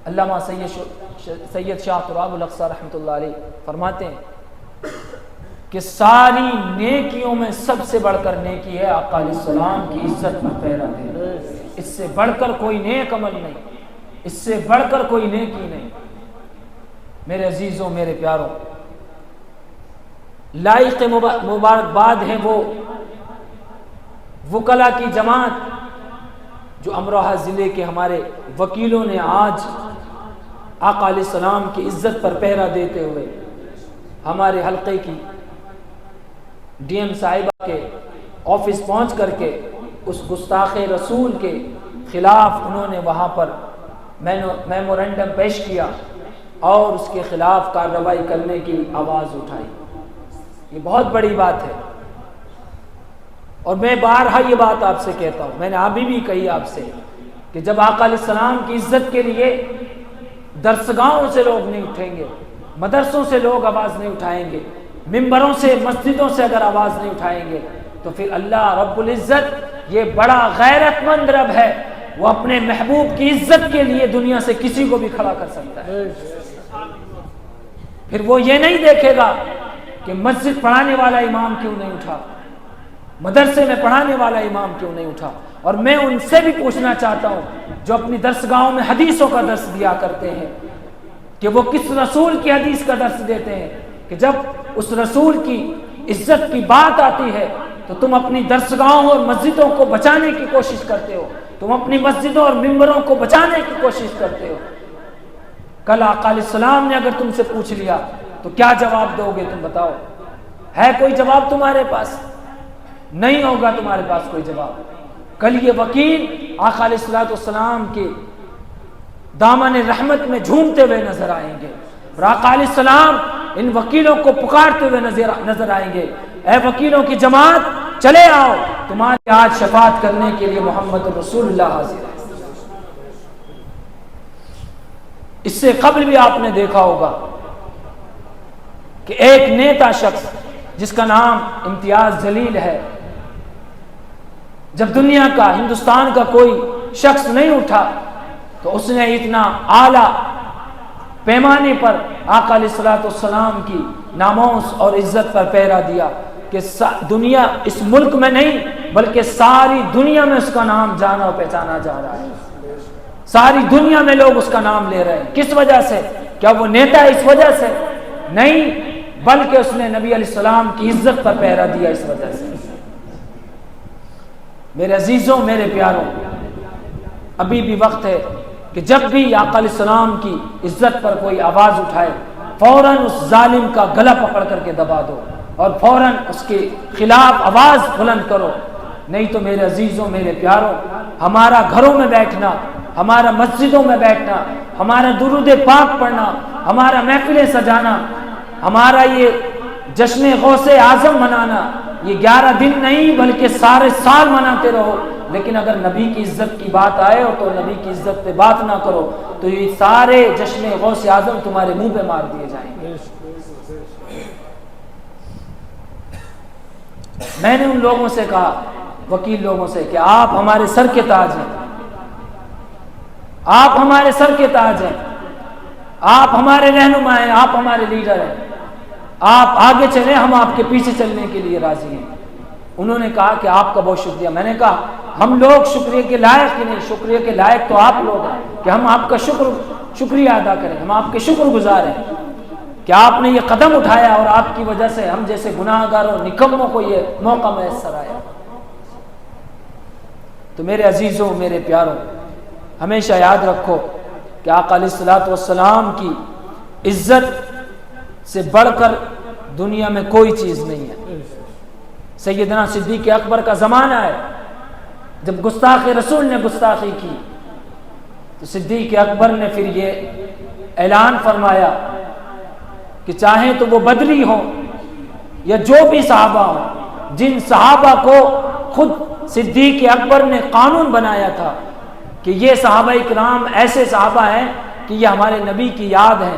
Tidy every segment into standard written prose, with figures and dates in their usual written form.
علامہ سید شاہ تراب Al-Aqsa رحمۃ اللہ علیہ فرماتے ہیں کہ ساری نیکیوں میں سب سے بڑھ کر نیکی ہے آقا علیہ السلام کی عزت پر پیرا دینا. اس سے بڑھ کر کوئی نیک عمل نہیں, اس سے بڑھ کر کوئی نیکی نہیں. میرے عزیزوں, میرے پیاروں, لائق مبارکباد ہے وہ وکلا کی جماعت جو امروہہ ضلع کے ہمارے وکیلوں نے آج آقا علیہ السلام کی عزت پر پہرا دیتے ہوئے ہمارے حلقے کی ڈی ایم صاحبہ کے آفس پہنچ کر کے اس گستاخ رسول کے خلاف انہوں نے وہاں پر میمورنڈم پیش کیا اور اس کے خلاف کارروائی کرنے کی آواز اٹھائی. یہ بہت بڑی بات ہے, اور میں بارہا یہ بات آپ سے کہتا ہوں, میں نے ابھی بھی کہی آپ سے کہ جب آقا علیہ السلام کی عزت کے لیے درسگاہوں سے لوگ نہیں اٹھیں گے, مدرسوں سے لوگ آواز نہیں اٹھائیں گے, ممبروں سے, مسجدوں سے اگر آواز نہیں اٹھائیں گے, تو پھر اللہ رب العزت یہ بڑا غیرت مند رب ہے, وہ اپنے محبوب کی عزت کے لیے دنیا سے کسی کو بھی کھڑا کر سکتا ہے. پھر وہ یہ نہیں دیکھے گا کہ مسجد پڑھانے والا امام کیوں نہیں اٹھا, مدرسے میں پڑھانے والا امام کیوں نہیں اٹھا. اور میں ان سے بھی پوچھنا چاہتا ہوں جو اپنی درسگاہوں میں حدیثوں کا درس دیا کرتے ہیں کہ وہ کس رسول کی حدیث کا درس دیتے ہیں, کہ جب اس رسول کی عزت کی بات آتی ہے تو تم اپنی درسگاہوں اور مسجدوں کو بچانے کی کوشش کرتے ہو, تم اپنی مسجدوں اور ممبروں کو بچانے کی کوشش کرتے ہو. کل آقا علیہ السلام نے اگر تم سے پوچھ لیا تو کیا جواب دو گے؟ تم بتاؤ, ہے کوئی جواب تمہارے پاس؟ نہیں ہوگا تمہارے پاس کوئی جواب. کل یہ وکیل آقا علیہ السلام کے دامن رحمت میں جھومتے ہوئے نظر آئیں گے, اور آقا علیہ السلام ان وکیلوں کو پکارتے ہوئے نظر آئیں گے, اے وکیلوں کی جماعت چلے آؤ, تمہاری آج شفاعت کرنے کے لیے محمد رسول اللہ حاضر ہے. اس سے قبل بھی آپ نے دیکھا ہوگا کہ ایک نیتا شخص جس کا نام امتیاز جلیل ہے, جب دنیا کا, ہندوستان کا کوئی شخص نہیں اٹھا تو اس نے اتنا اعلیٰ پیمانے پر آقا علیہ السلام کی ناموس اور عزت پر پہرا دیا کہ دنیا, اس ملک میں نہیں بلکہ ساری دنیا میں اس کا نام جانا اور پہچانا جا رہا ہے. ساری دنیا میں لوگ اس کا نام لے رہے ہیں. کس وجہ سے؟ کیا وہ نیتا ہے اس وجہ سے؟ نہیں, بلکہ اس نے نبی علیہ السلام کی عزت پر پہرا دیا اس وجہ سے. میرے عزیزوں, میرے پیاروں, ابھی بھی وقت ہے کہ جب بھی آقا علیہ السلام کی عزت پر کوئی آواز اٹھائے فوراً اس ظالم کا گلا پکڑ کر کے دبا دو اور فوراً اس کے خلاف آواز بلند کرو. نہیں تو میرے عزیزوں, میرے پیاروں, ہمارا گھروں میں بیٹھنا, ہمارا مسجدوں میں بیٹھنا, ہمارا درود پاک پڑھنا, ہمارا محفلیں سجانا, ہمارا یہ جشن غوث اعظم منانا, یہ 11 دن نہیں بلکہ سارے سال مناتے رہو, لیکن اگر نبی کی عزت کی بات آئے اور تو نبی کی عزت پہ بات نہ کرو تو یہ سارے جشن غوث اعظم تمہارے منہ پہ مار دیے جائیں گے. میں نے ان لوگوں سے کہا, وکیل لوگوں سے, کہ آپ ہمارے سر کے تاج ہیں, آپ ہمارے سر کے تاج ہیں, آپ ہمارے رہنما ہیں, آپ ہمارے لیڈر ہیں, آپ آگے چلیں, ہم آپ کے پیچھے چلنے کے لیے راضی ہیں. انہوں نے کہا کہ آپ کا بہت شکریہ. میں نے کہا ہم لوگ شکریہ کے لائق ہی نہیں, شکریہ کے لائق تو آپ لوگ ہیں کہ ہم آپ کا شکریہ ادا کریں, ہم آپ کے شکر گزار ہیں کہ آپ نے یہ قدم اٹھایا اور آپ کی وجہ سے ہم جیسے گناہ گاروں, نکموں کو یہ موقع میسر آیا. تو میرے عزیزوں, میرے پیاروں, ہمیشہ یاد رکھو کہ آقا علیہ السلام کی عزت سے بڑھ کر دنیا میں کوئی چیز نہیں ہے. سیدنا صدیق اکبر کا زمانہ ہے, جب گستاخ رسول نے گستاخی کی تو صدیق اکبر نے پھر یہ اعلان فرمایا کہ چاہے تو وہ بدری ہو یا جو بھی صحابہ ہوں, جن صحابہ کو خود صدیق اکبر نے قانون بنایا تھا کہ یہ صحابہ اکرام ایسے صحابہ ہیں کہ یہ ہمارے نبی کی یاد ہیں,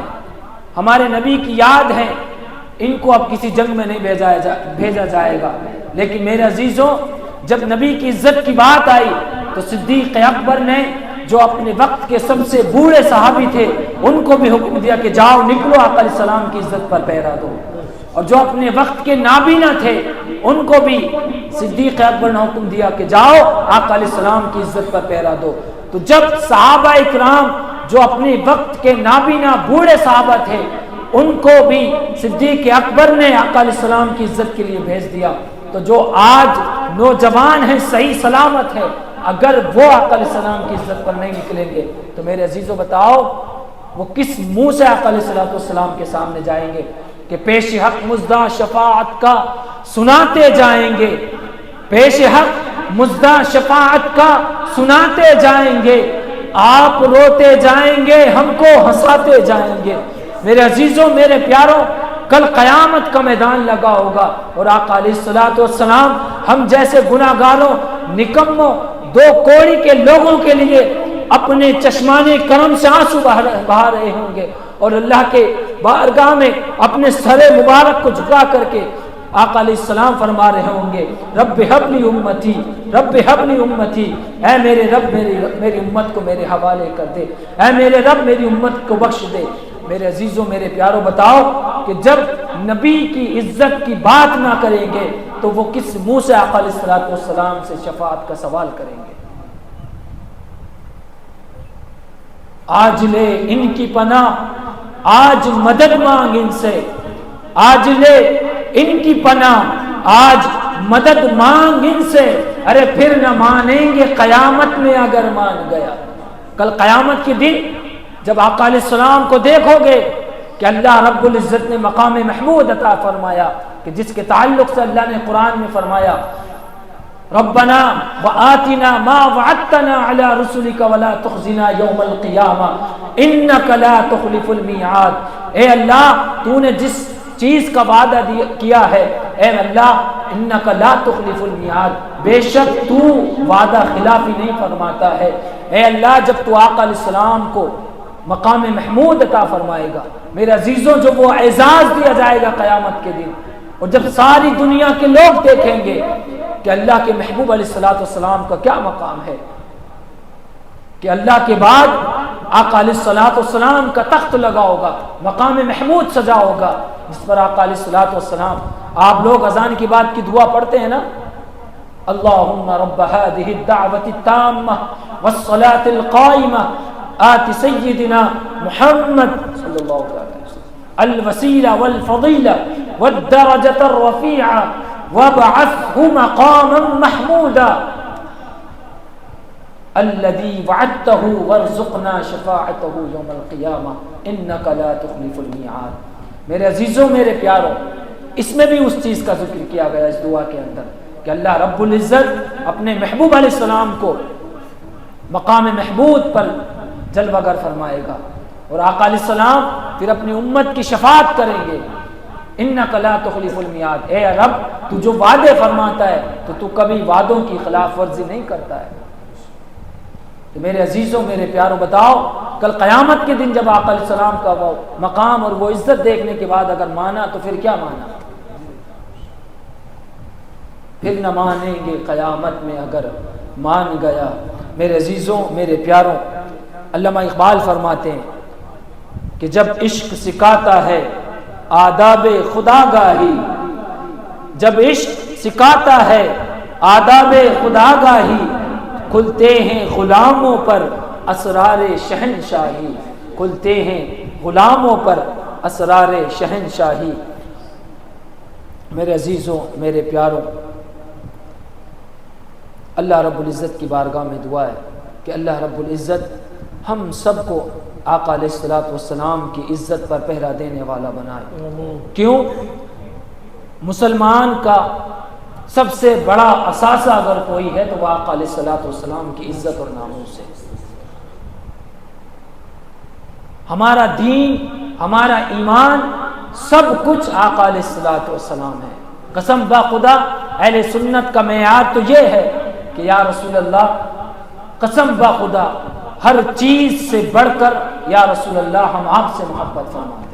ہمارے نبی کی یاد ہیں, ان کو اب کسی جنگ میں نہیں بھیجا جائے گا. لیکن میرے عزیزوں, جب نبی کی عزت کی بات آئی تو صدیق اکبر نے جو اپنے وقت کے سب سے بوڑھے صحابی تھے ان کو بھی حکم دیا کہ جاؤ نکلو آقا علیہ السلام کی عزت پر پہرا دو، اور جو اپنے وقت کے نابینا تھے ان کو بھی صدیق اکبر نے حکم دیا کہ جاؤ آقا علیہ السلام کی عزت پر پہرا دو۔ تو جب صحابہ اکرام جو اپنے وقت کے نابینا بوڑھے صحابہ تھے ان کو بھی صدیق اکبر نے آقا علیہ السلام کی عزت کے لیے بھیج دیا، تو جو آج نوجوان ہیں صحیح سلامت ہے، اگر وہ آقا علیہ السلام کی عزت پر نہیں نکلیں گے تو میرے عزیزو بتاؤ وہ کس منہ سے آقا علیہ السلام کے سامنے جائیں گے کہ پیش حق مزدہ شفاعت کا سناتے جائیں گے، پیش حق مزدہ شفاعت کا سناتے جائیں گے، آپ روتے جائیں گے ہم کو ہنساتے جائیں گے۔ میرے عزیزوں میرے پیاروں، کل قیامت کا میدان لگا ہوگا اور آقا علیہ السلام ہم جیسے گناہگاروں نکموں دو کوڑی کے لوگوں کے لیے اپنے چشمانے کرم سے آنسو بہا رہے ہوں گے، اور اللہ کے بارگاہ میں اپنے سر مبارک کو جھکا کر کے آقا علیہ السلام فرما رہے ہوں گے رب ہب لی امتی، رب ہب لی امتی، اے میرے رب میری امت کو میرے حوالے کر دے، اے میرے رب میری امت کو بخش دے۔ میرے عزیزوں میرے پیاروں بتاؤ کہ جب نبی کی عزت کی بات نہ کریں گے تو وہ کس منہ سے آقا علیہ السلام سے شفاعت کا سوال کریں گے؟ آج لے ان کی پناہ، آج مدد مانگ ان سے، آج لے ان کی پناہ، آج مدد مانگ ان سے، ارے پھر نہ مانیں گے قیامت میں اگر مان گیا۔ کل قیامت کے دن جب آقا علیہ السلام کو دیکھو گے کہ اللہ رب العزت نے مقام محمود عطا فرمایا، کہ جس کے تعلق سے اللہ نے قرآن میں فرمایا ربنا وآتنا ما وعدتنا على رسلك ولا تخزنا يوم القیامہ انك لا تخلف المیعاد۔ اے اللہ تو نے جس چیز کا وعدہ کیا ہے، اے اللہ انک لا تخلف المیعاد، بے شک تو وعدہ خلافی نہیں فرماتا ہے۔ اے اللہ جب تو آقا علیہ السلام کو مقام محمود عطا فرمائے گا، میرے عزیزوں جو وہ اعزاز دیا جائے گا قیامت کے دن، اور جب ساری دنیا کے لوگ دیکھیں گے کہ اللہ کے محبوب علیہ السلام کا کیا مقام ہے، کہ اللہ کے بعد آقا علیہ السلام کا تخت لگا ہوگا، مقام محمود سجا ہوگا، جس پر آقا علیہ السلام، آپ لوگ اذان کی بعد کی دعا پڑھتے ہیں نا، اللہم رب هذه الدعوة التامة والصلاة القائمة آت سیدنا محمد صلی اللہ علیہ وسلم الوسیلہ والفضیلہ والدرجة الرفیعة وابعثه مقاما محمودا الذي وعدته وارزقنا شفاعته يوم القيامة انك لا تخلف الميعاد۔ میرے عزیزوں میرے پیاروں، اس میں بھی اس چیز کا ذکر کیا گیا اس دعا کے اندر کہ اللہ رب العزت اپنے محبوب علیہ السلام کو مقام محمود پر جلوہ گر فرمائے گا، اور آقا علیہ السلام پھر اپنی امت کی شفاعت کریں گے، انک لا تخلف المیعاد، اے رب تو جو وعدے فرماتا ہے تو کبھی وعدوں کی خلاف ورزی نہیں کرتا ہے۔ تو میرے عزیزوں میرے پیاروں بتاؤ کل قیامت کے دن جب آقا علیہ السلام کا وہ مقام اور وہ عزت دیکھنے کے بعد اگر مانا تو پھر کیا مانا؟ پھر نہ مانیں گے قیامت میں اگر مان گیا۔ میرے عزیزوں میرے پیاروں، علامہ اقبال فرماتے ہیں کہ جب عشق سکھاتا ہے آداب خدا گاہی، جب عشق سکھاتا ہے آداب خدا گاہی، کھلتے ہیں غلاموں پر اسرار شہنشاہی، کھلتے ہیں غلاموں پر اسرار شہنشاہی۔ میرے عزیزوں میرے پیاروں، اللہ رب العزت کی بارگاہ میں دعا ہے کہ اللہ رب العزت ہم سب کو آقا علیہ السلام کی عزت پر پہرا دینے والا بنائے۔ کیوں؟ مسلمان کا سب سے بڑا اثاثہ اگر کوئی ہے تو وہ آقا علیہ السلام کی عزت اور ناموس ہے۔ ہمارا دین، ہمارا ایمان، سب کچھ آقا علیہ السلام ہے۔ قسم با خدا اہل سنت کا معیار تو یہ ہے کہ یا رسول اللہ، قسم با خدا ہر چیز سے بڑھ کر یا رسول اللہ ہم آپ سے محبت فرماتے ہیں۔